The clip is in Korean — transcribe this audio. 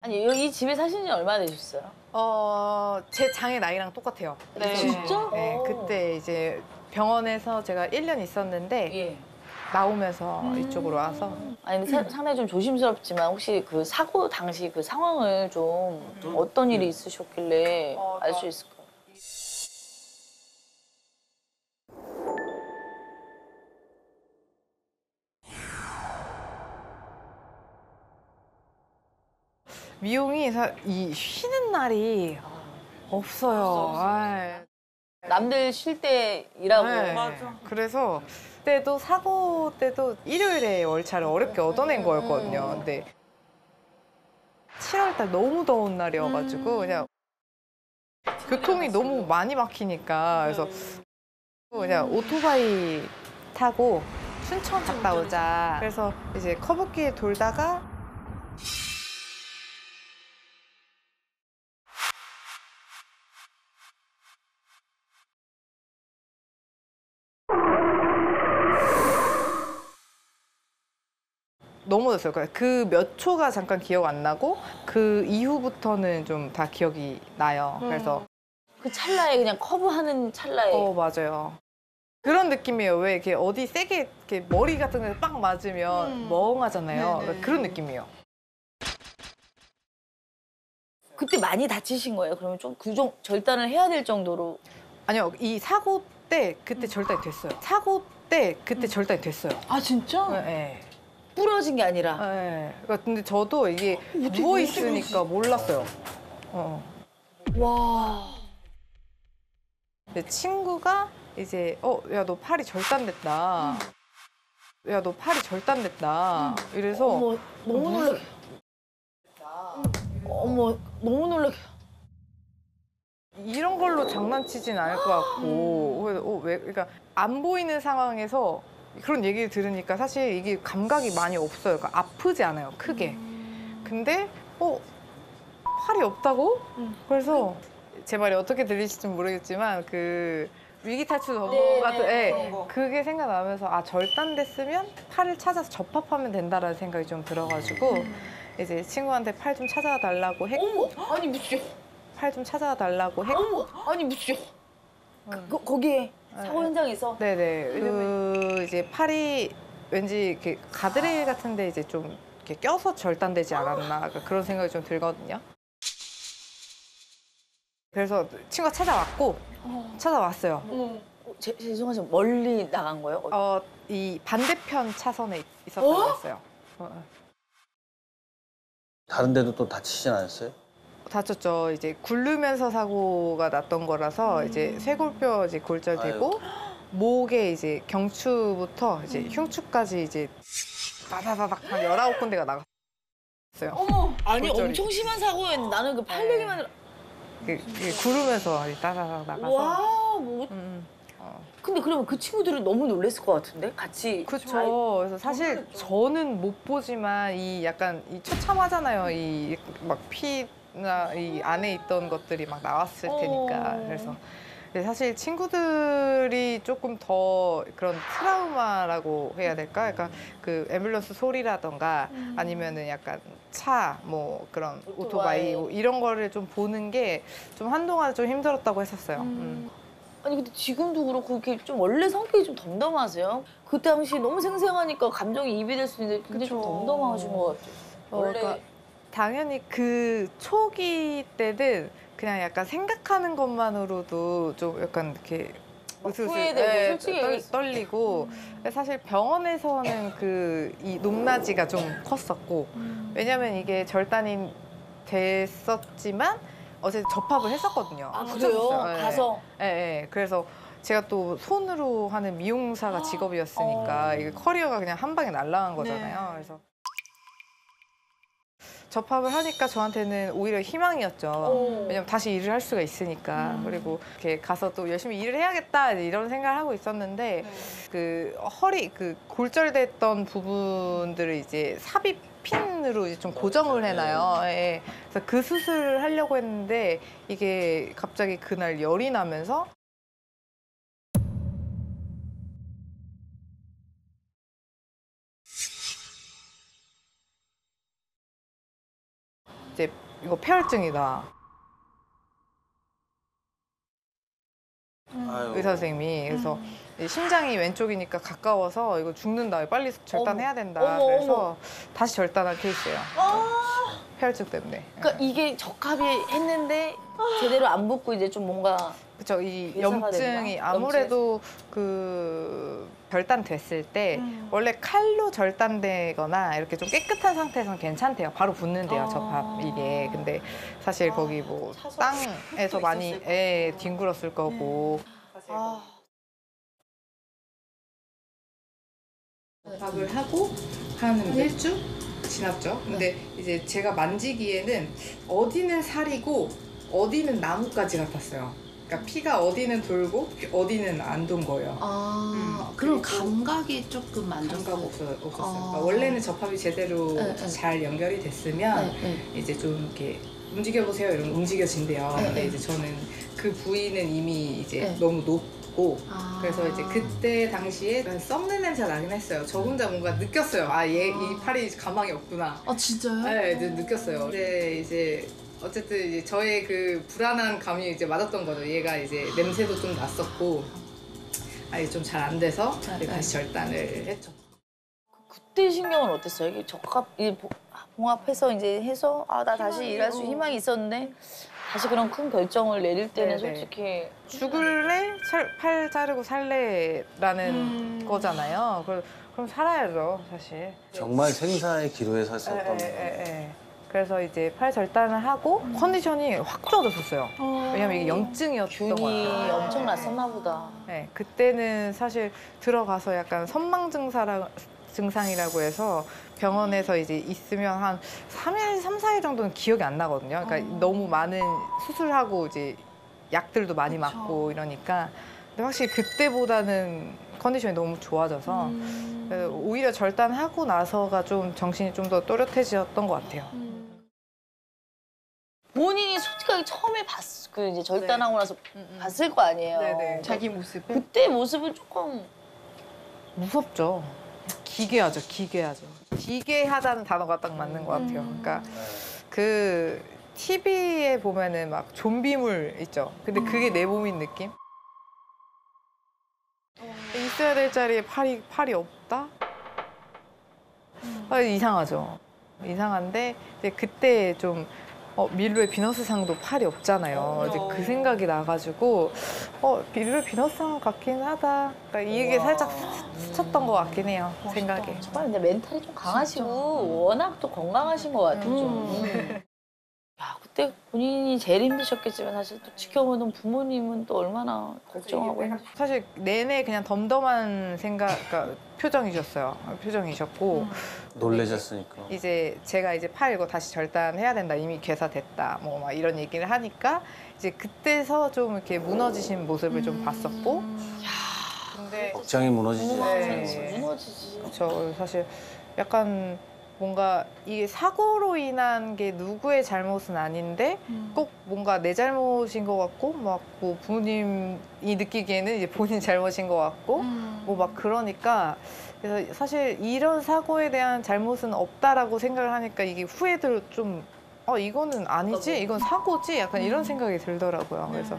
아니 이 집에 사신 지 얼마나 되셨어요? 제 장의 나이랑 똑같아요. 네. 진짜? 네, 그때 이제 병원에서 제가 1년 있었는데 예. 나오면서 이쪽으로 와서. 아니 근데 상당히 좀 조심스럽지만 혹시 그 사고 당시 그 상황을 좀 어떤 일이 있으셨길래 알 수 있을까요? 미용이 이 쉬는 날이 없어요. 아이. 남들 쉴 때 일하고. 네. 그래서 그때도 사고 때도 일요일에 월차를 어렵게 얻어낸 거였거든요. 근데 7월 달 너무 더운 날이어가지고 그냥 교통이 너무 많이 막히니까 그래서 그냥 오토바이 타고 춘천 갔다 오자. 그래서 이제 커브길 돌다가 넘어졌어요. 그 몇 초가 잠깐 기억 안 나고 그 이후부터는 좀 다 기억이 나요. 그래서 그 찰나에 그냥 커브하는 찰나에. 맞아요. 그런 느낌이에요. 왜 이렇게 어디 세게 이렇게 머리 같은 데서 빵 맞으면 멍하잖아요. 그러니까 그런 느낌이에요. 그때 많이 다치신 거예요? 그러면 좀 절단을 해야 될 정도로. 아니요, 이 사고 때 그때 절단이 됐어요. 사고 때 그때 절단이 됐어요. 아 진짜? 네. 부러진 게 아니라. 네. 그러니까 근데 저도 이게 누워 있으니까 몰랐어요. 와. 근데 친구가 이제 야, 너 팔이 절단됐다. 야, 너 팔이 절단됐다. 이래서 어머 너무 놀라. 어머 너무 놀라. 이런 걸로 장난치진 않을 것 같고 그래서 왜 그러니까 안 보이는 상황에서 그런 얘기를 들으니까 사실 이게 감각이 많이 없어요. 그러니까 아프지 않아요, 크게. 근데 팔이 없다고? 그래서 제 말이 어떻게 들리실지 모르겠지만 그 위기 탈출 전문 같은 그게 생각나면서 아, 절단됐으면 팔을 찾아서 접합하면 된다라는 생각이 좀 들어가지고 이제 친구한테 팔 좀 찾아와 달라고 했고 아니 무슨. 팔 좀 찾아와 달라고 했고 아니 무슨. 거기에 사고 현장에서. 네네. 그 이제 팔이 왠지 이렇게 가드레일 같은데 이제 좀 이렇게 껴서 절단되지 않았나 그러니까 그런 생각이 좀 들거든요. 그래서 친구가 찾아왔어요. 죄송하지만 멀리 나간 거예요? 이 반대편 차선에 있었던 거였어요. 다른 데도 또 다치진 않았어요? 다쳤죠. 이제 굴르면서 사고가 났던 거라서 이제 쇄골뼈 이제 골절되고 목에 이제 경추부터 이제 흉추까지 이제 다다다닥 한 19군데가 나갔어요. 어머. 아니 골절이. 엄청 심한 사고였는데 나는 그 팔 얘기만 들어. 구르면서 다다다닥 나가서. 와 뭐. 근데 그러면 그 친구들은 너무 놀랐을 것 같은데 같이. 그렇죠. 그래서 사실 저는 못 보지만 이 약간 이 처참하잖아요. 이 막 피나 이 안에 있던 것들이 막 나왔을 테니까. 그래서 근데 사실 친구들이 조금 더 그런 트라우마라고 해야 될까? 그러니까 그 앰뷸런스 소리라던가 아니면은 약간 차, 뭐 그런 오토바이 뭐 이런 거를 좀 보는 게 좀 한동안 좀 힘들었다고 했었어요. 아니 근데 지금도 그렇고 이렇게 좀 원래 성격이 좀 덤덤하세요? 그 당시 너무 생생하니까 감정이 입이 될 수 있는데 굉장히 좀 덤덤하신 것 같아요. 원래. 그러니까 당연히 그 초기 때는 그냥 약간 생각하는 것만으로도 좀 약간 이렇게 후회되고 솔직히 떨리고 사실 병원에서는 그 이 높낮이가 좀 컸었고 왜냐면 이게 절단이 됐었지만 어제 접합을 했었거든요. 아 그래요? 가서. 네. 그래서 제가 또 손으로 하는 미용사가 직업이었으니까 이게 커리어가 그냥 한 방에 날아간 거잖아요. 그래서 접합을 하니까 저한테는 오히려 희망이었죠. 왜냐면 다시 일을 할 수가 있으니까. 그리고 이렇게 가서 또 열심히 일을 해야겠다 이런 생각을 하고 있었는데 그 허리 그 골절됐던 부분들을 이제 삽입 핀으로 이제 좀 고정을 해놔요. 예. 그래서 그 수술을 하려고 했는데 이게 갑자기 그날 열이 나면서 이제 이거 폐혈증이다. 아유. 의사 선생님이. 그래서 심장이 왼쪽이니까 가까워서 이거 죽는다. 빨리 절단해야 된다. 어머, 그래서 어머. 다시 절단할 케이스예요. 폐혈증 때문에. 그러니까 이게 적합이 했는데 제대로 안 붙고 이제 좀 뭔가 그렇죠. 이 괴사가 염증이 됐나? 아무래도 그 절단됐을 때 원래 칼로 절단되거나 이렇게 좀 깨끗한 상태에서는 괜찮대요. 바로 붙는데요, 접합 이게. 근데 사실 거기 뭐 차서 땅에서 많이 있었을 뒹굴었을 거고. 아, 접합을 하고 한 1주 지났죠. 근데 이제 제가 만지기에는 어디는 살이고 어디는 나뭇가지 같았어요. 그러니까 피가 어디는 돌고 어디는 안 돈 거예요. 그럼 그리고 감각이 조금 안 감각 좋았어요. 없었어요. 아. 그러니까 원래는 접합이 제대로 네, 네. 잘 연결이 됐으면 이제 좀 이렇게 움직여보세요 이러면 움직여진대요. 네, 근데 네. 이제 저는 그 부위는 이미 이제 네. 너무 높고 아. 그래서 이제 그때 당시에 썩는 냄새가 나긴 했어요. 저 혼자 뭔가 느꼈어요. 아, 얘 이 팔이 가망이 없구나. 아 진짜요? 네, 이제 느꼈어요. 근데 이제 어쨌든 이제 저의 그 불안한 감이 이제 맞았던 거죠. 얘가 이제 냄새도 좀 났었고, 아예 좀 잘 안 돼서 이제 다시 절단을 했죠. 그때 신경은 어땠어요? 이게 적합, 이 봉합해서 이제 해서 아, 나 다시 일할 수 희망이 있었는데 다시 그런 큰 결정을 내릴 때는 네네. 솔직히 죽을래? 팔 자르고 살래라는 거잖아요. 그럼 살아야죠, 사실. 정말 생사의 기로에 섰었던. 그래서 이제 팔 절단을 하고 컨디션이 확 좋아졌었어요. 왜냐면 이게 염증이었던 것 균이 같아요. 엄청 났었나 보다. 네, 그때는 사실 들어가서 약간 선망 증상이라고 해서 병원에서 이제 있으면 한 3일, 3, 4일 정도는 기억이 안 나거든요. 그러니까 너무 많은 수술하고 이제 약들도 많이 맞고 이러니까. 근데 확실히 그때보다는 컨디션이 너무 좋아져서 그래서 오히려 절단하고 나서가 좀 정신이 좀 더 또렷해졌던 것 같아요. 본인이 솔직하게 처음에 그 이제 절단하고 나서 봤을 거 아니에요. 네네. 자기 모습을? 그때 모습은 조금 무섭죠. 기괴하죠, 기괴하죠. 기괴하다는 단어가 딱 맞는 것 같아요. 그러니까 그 TV에 보면은 막 좀비물 있죠. 근데 그게 내 몸인 느낌? 있어야 될 자리에 팔이 없다? 아, 이상하죠. 이상한데 이제 그때 좀 밀로의 비너스상도 팔이 없잖아요. 이제 그 생각이 나가지고 밀로의 비너스상 같긴 하다. 그러니까 이게 살짝 스쳤던 것 같긴 해요. 생각에. 정말 근데 멘탈이 좀 강하시고 워낙 또 건강하신 것 같아요. 좀. 야, 그때 본인이 제일 힘드셨겠지만 사실 또 지켜보던 부모님은 또 얼마나 걱정하고 했는지. 사실 내내 그냥 덤덤한 그러니까 표정이셨고 놀라셨으니까. 이제 제가 이제 팔 이거 다시 절단해야 된다. 이미 괴사됐다. 뭐 막 이런 얘기를 하니까 이제 그때서 좀 이렇게 무너지신 모습을 좀 봤었고. 근데 걱정이 무너지지. 네. 무너지지. 그렇죠. 사실 약간 뭔가 이게 사고로 인한 게 누구의 잘못은 아닌데 꼭 뭔가 내 잘못인 것 같고 막 뭐 부모님이 느끼기에는 이제 본인 잘못인 것 같고 뭐 막 그러니까 그래서 사실 이런 사고에 대한 잘못은 없다라고 생각을 하니까 이게 후회들 좀 이거는 아니지 이건 사고지 약간 이런 생각이 들더라고요. 그래서